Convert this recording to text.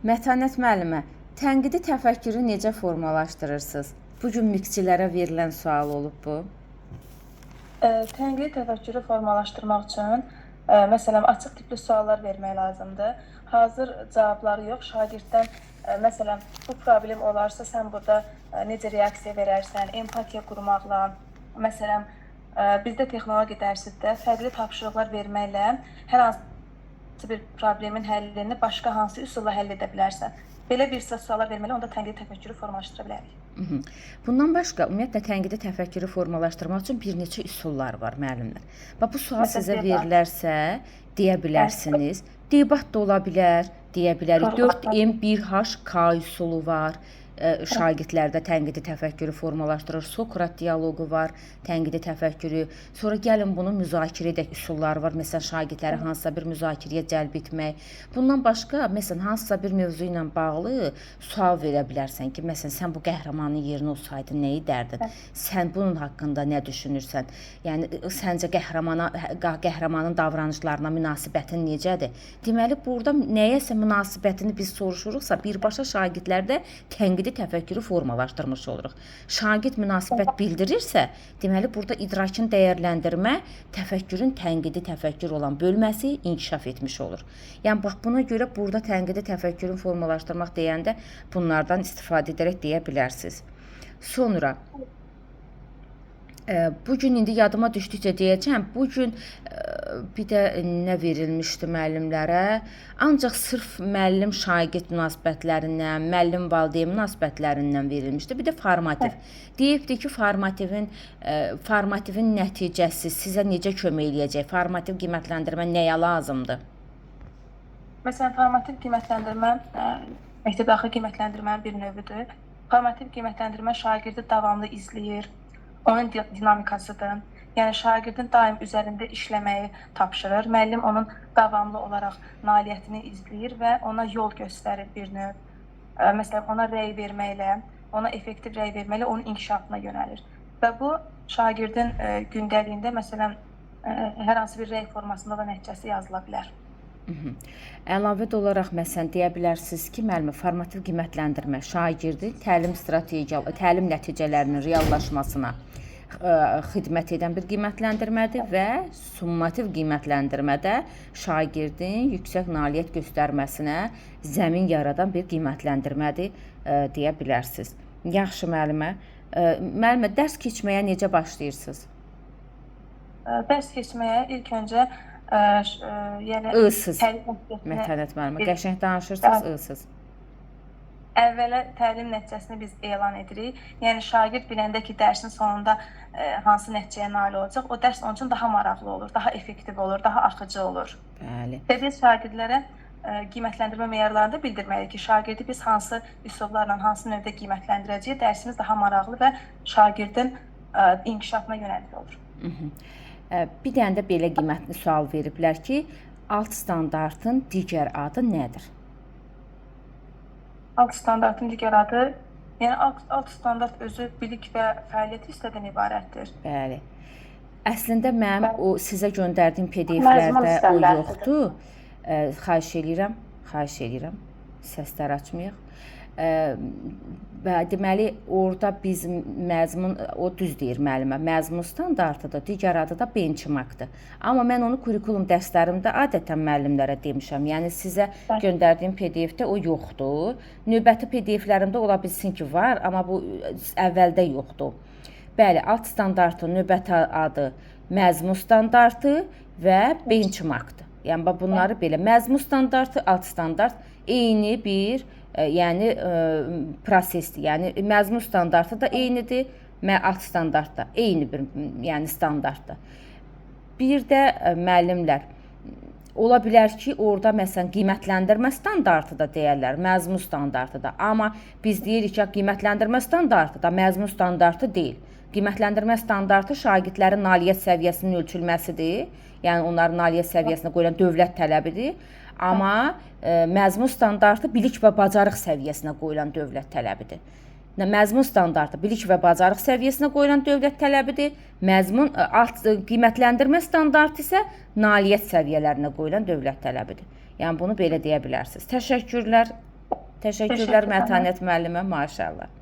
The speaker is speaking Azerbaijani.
Mətanət müəllimə, tənqidi təfəkkürü necə formalaşdırırsınız? Bu gün miksçilərə verilən sual olub bu. Tənqidi təfəkkürü formalaşdırmaq üçün, məsələn, açıq tipli suallar vermək lazımdır. Hazır cavabları yox, şagirddən, məsələn, bu problem olarsa, sən burada necə reaksiya verərsən, empatiya qurmaqla, məsələn, bizdə texnologiya dərsində fərqli tapşırıqlar verməklə hər hansı bir problemin həllini başqa hansı üsulla həll edə bilərsən. Belə bir sıra suallar verməli, onda tənqidi təfəkkürü formalaşdıra bilərik. Bundan başqa, ümumiyyətlə tənqidi təfəkkürü formalaşdırmaq üçün bir neçə üsullar var müəllimlər. Bu sual sizə verilərsə, deyə bilərsiniz. Debat da ola bilər, deyə bilərik. 4M1HK üsulu var. Şagirdlərdə tənqidi təfəkkürü formalaşdırır. Sokrat dialoqu var, tənqidi təfəkkürü. Sonra gəlin bunu müzakirə edək üsulları var. Məsələn, şagirdləri hansısa bir müzakirəyə cəlb etmək. Bundan başqa, məsələn, hansısa bir mövzu ilə bağlı sual verə bilərsən ki, məsələn, sən bu qəhrəmanın yerinə olsaydın nə edərdin? Sən bunun haqqında nə düşünürsən? Yəni, səncə qəhrəmanın davranışlarına münasibətin necədir? Deməli, burada nəyəsə münasibətini biz soruşuruqsa, birbaşa şagirdlərdə tənqidi təfəkkürü formalaşdırmış oluruq. Şagird münasibət bildirirsə, deməli burada idrakın dəyərləndirmə, təfəkkürün tənqidi təfəkkür olan bölməsi inkişaf etmiş olur. Yəni bax buna görə burada tənqidi təfəkkürün formalaşdırmaq deyəndə bunlardan istifadə edərək deyə bilərsiniz. Sonra bugün indi yadıma düşdükcə deyəcəm, bugün bir də nə verilmişdi müəllimlərə? Ancaq sırf müəllim-şagird münasibətlərindən, müəllim-valideyn münasibətlərindən verilmişdi. Bir də formativ. Deyibdi ki, formativin nəticəsi sizə necə kömək eləyəcək? Formativ qiymətləndirmə nəyə lazımdır? Məsələn, formativ qiymətləndirmə məktəbdaxili qiymətləndirmənin bir növüdür. Formativ qiymətləndirmə şagirdi davamlı izləyir. Onun dinamikasıdır. Yəni, şagirdin daim üzərində işləməyi tapşırır. Müəllim onun davamlı olaraq nailiyyətini izləyir və ona yol göstərir bir növ. Məsələn, ona rəy verməklə, ona effektiv rəy verməklə onun inkişafına yönəlir. Və bu, şagirdin gündəliyində, məsələn, hər hansı bir rəy formasında da nəticəsi yazıla bilər. Əlavə olaraq, məsələn, deyə bilərsiniz ki, müəllimə, formativ qiymətləndirmə şagirdin təlim nəticələrinin reallaşmasına xidmət edən bir qiymətləndirmədir və summativ qiymətləndirmədə şagirdin yüksək nailiyyət göstərməsinə zəmin yaradan bir qiymətləndirmədir deyə bilərsiniz. Yaxşı müəllimə. Müəllimə, dərs keçməyə necə başlayırsınız? Dərs keçməyə ilk öncə ısız. Mətanət müəllimə, qəşəng danışırsınız, ısız. Əvvələ təlim nəticəsini biz elan edirik. Yəni, şagird biləndə ki, dərsin sonunda hansı nəticəyə nail olacaq, o dərs onun üçün daha maraqlı olur, daha effektiv olur, daha axıcı olur. Bəli. Və biz şagirdlərə qiymətləndirmə meyarlarını da bildirməliyik ki, şagirdi biz hansı üsullarla, hansı növdə qiymətləndirəcəyik, dərsimiz daha maraqlı və şagirdin inkişafına yönəlik olur. Bir dənə də belə qiymətli sual veriblər ki, alt standartın digər adı nədir? Alt standartın digər adı, yəni alt standart özü bilik və fəaliyyət hissədən ibarətdir. Bəli. Əslində mənim o sizə göndərdiyim PDF-lərdə o yoxdur. Xahiş edirəm, səslər açmayaq. Deməli, orada biz məzmun, o düz deyir müəllimə, məzmun standartıdır, digər adı da benchmarkdır. Amma mən onu kurikulum dərslərimdə adətən müəllimlərə demişəm. Yəni, sizə göndərdiyim PDF-də o yoxdur. Növbəti PDF-lərimdə ola bilsin ki, var, amma bu əvvəldə yoxdur. Bəli, alt standartın növbəti adı məzmun standartı və benchmarkdır. Yəni, bunları belə, məzmun standartı, alt standart eyni bir prosesdir. Yəni, məzmun standartı da eynidir, alt standart da eyni bir standartdır. Bir də müəllimlər, ola bilər ki, orada məsələn qiymətləndirmə standartı da deyərlər, məzmun standartı da. Amma biz deyirik ki, qiymətləndirmə standartı da məzmun standartı deyil. Qiymətləndirmə standartı şagirdlərin nailiyyət səviyyəsinin ölçülməsidir. Yəni, onların nailiyyət səviyyəsinə qoyulan dövlət tələbidir. Amma məzmun standartı bilik və bacarıq səviyyəsinə qoyulan dövlət tələbidir. Məzmun standartı bilik və bacarıq səviyyəsinə qoyulan dövlət tələbidir. Qiymətləndirmə standartı isə nailiyyət səviyyələrinə qoyulan dövlət tələbidir. Yəni, bunu belə deyə bilərsiniz. Təşəkkürlər. Təşəkkürlər Təşəkkür edirəm. Mətanət müəllimə, maşallah.